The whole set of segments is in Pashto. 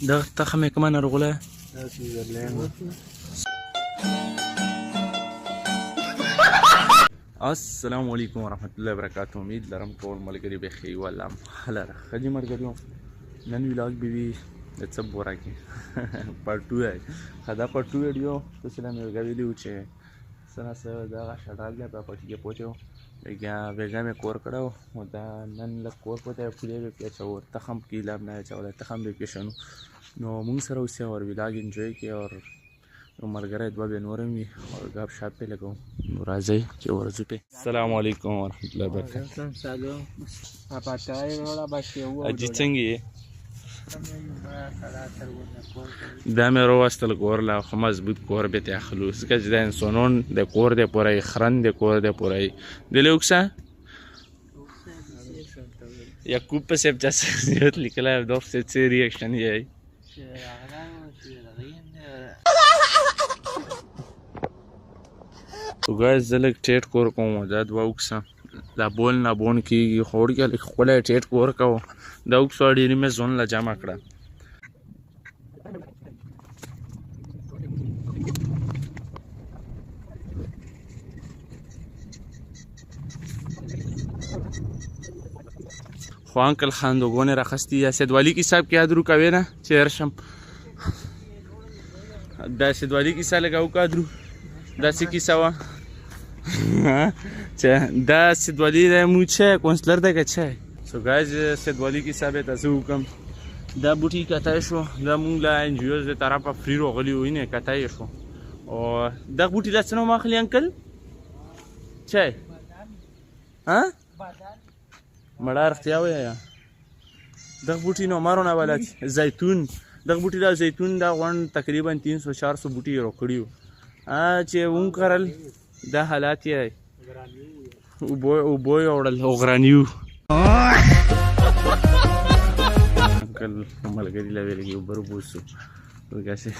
دغه تخم یې کومه ناروغله؟ السلام علیکم ورحمت الله وبرکاته. امید لرم ټول ملګري بخیر والله حاله را ښه ملګریو. نن ولاګ به وي د څه بوره کې پارټ 2 دی. ښه دا پارټ 2 ویډیو تاسو له مې ویلي وو چې څنګه دغه شډال دی په پټي کې پوهچو ویګا مې کور کړو او دا نن له کور پته پولې به پیچو تخم کې لاب نه چوله تخم به پیښنو نو موږ سره اوسه اور ولاګ انجوای کې اور ملګری دوه به نورم وي او غاب شاپ په لګو نو راځي چې ورځو په. السلام علیکم ورحمت الله وبرکاته. سلام اپاتای ولا باشي و اجي څنګه دا مې راوستل کور لا خو مضبوط کور به ته خلوص کج د انسانون د کور د پورای خرن د کور د پورای د لوکسا یعقوب په سب چا زیات لیکلا د څه ریاکشن یې تو ګایز زلک ټیټ کور کوم دا دوا وکسا دا بول نه بون کیږي خور کې خپل ټیټ کور کو دا وکسو ډیری مې زون لا جمع کړه. خو انکل خاندوګونه راخستی یا سیدوالی کی صاحب کې ادرو کوي نه چیرشم دا سیدوالی کی سال لګاو کادرو دا څه کی سوا چې دا سیدوالی د موچه کونسلر دغه چه سو ګایز سیدوالی کی صاحب تاسو حکم دا بوټي کتای شو دا مونږ لا انجیوز د طرفه فری روغلی وینه کتای شو او دا بوټي لا څنو ماخلی انکل چه ها مړه اختیا ویا دا بوټي نو مارو نه ولات زیتون دا بوټي دا زیتون دا غون تقریبا 300 400 بوټي روکړیو چې اون کرل دا حالات یې او بوی اورل غرانیو انکل ملګری لا ویلې وبر بوسو ورګاسه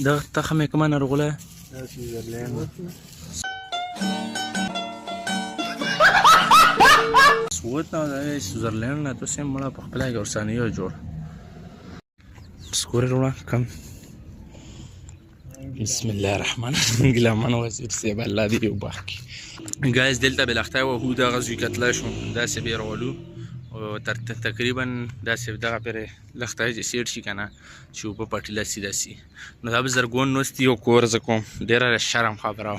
دا تخم کومه ناروغله سوت نه دا سویزرلند نه تو سم مړه په خپل ګورسانی یو جوړ سکور رونا کم بسم الله الرحمن الرحیم ګلمان وزیر سیب الله دی وبخکی ګایز دلته بلختای و هو دا غزوی کتلا شو دا سی بیرولو او تقریبا دا سی دغه پر لختای چې سیټ شي کنه چې په پټیلا سیدا سی نو دا زرګون نوستي او کور زکوم ډیره شرم خبره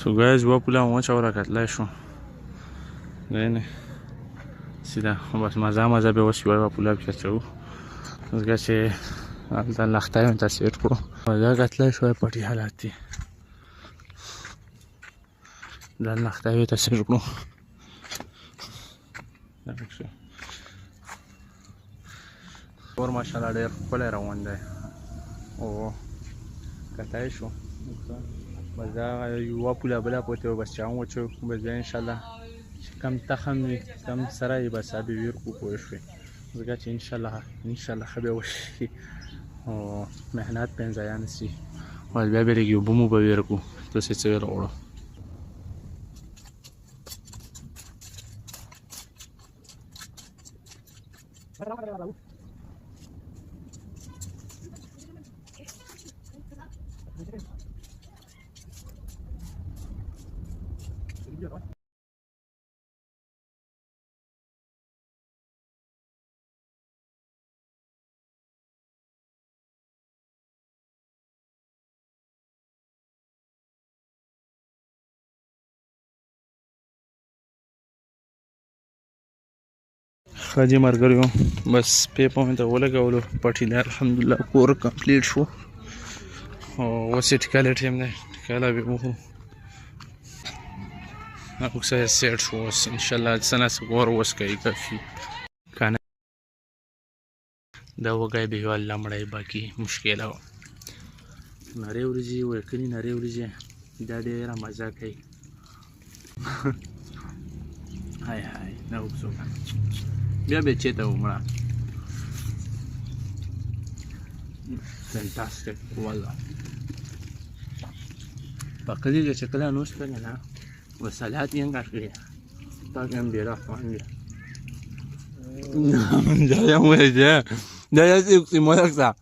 سو ګایز و پولا مو چاورا کتلا شو نه سیدا بس مزه به وسی و پولا بچو زګه چې الله لختای ته سیټ کو دا کتلا شو پټي حالات دي دا لختای ته سیټ کو دا څه اور ماشاءالله ډېر خپل روان دی او کتای شو بزا یو پولا بلا پته بس چاو وچو بس ان شاء الله کم تخم کم سره بس ابي وير کو پوه شو زګه چې ان شاء الله خبي وشي او مهنت پنځایان سي ول بیا به لګي بمو به وير کو ته څه څه وروړو خاجي مرګریو بس په پوینټ ولګولو پټی لا الحمدلله کور کمپلیټ شو او وسټ کاله ټیم نه کاله به مو او څه سیټ شو ان شاء الله سنه سګور وس کوي کافي کنه دا وګای به والله مړای باقي مشکل و نری ورځي ورکني نری ورځي دا ډیره مزه کوي هاي دا وڅو بیا به چته ومړه fantastic والله فكذا شكلها نوشفة هنا والسلات ينقع فيها طاقم بيراق وعنده جاي وجه دا يسيب مولاك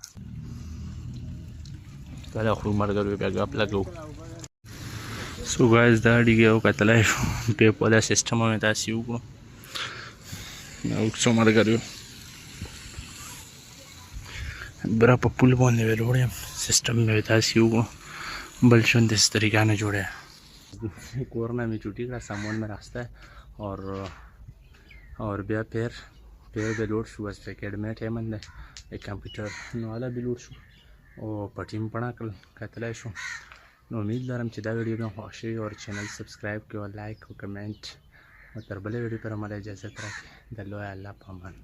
کله خو مرګرو بیا غپ لګو سو ګایز دا ډیګه او کتلای شو په پولا سیستم مې تاسو وګورئ نو څو مرګرو برا په پول باندې وروړم سیستم مې تاسو وګورئ بل شون د طریقه نه جوړه کورنا में छुट्टी का सामान में रास्ता है और बया पैर به لوډ شو بس پیکټ مې ټیم نه एक कंप्यूटर نو والا به لوډ شو او پټیم پړه کړ کتلای شو نو امید لرم چې دا ویډیو مې خوښ شي او چینل سبسکرایب کړئ او لایک او کمنټ او تر بلې ویډیو پر مله اجازه راکړئ د لوی الله په امان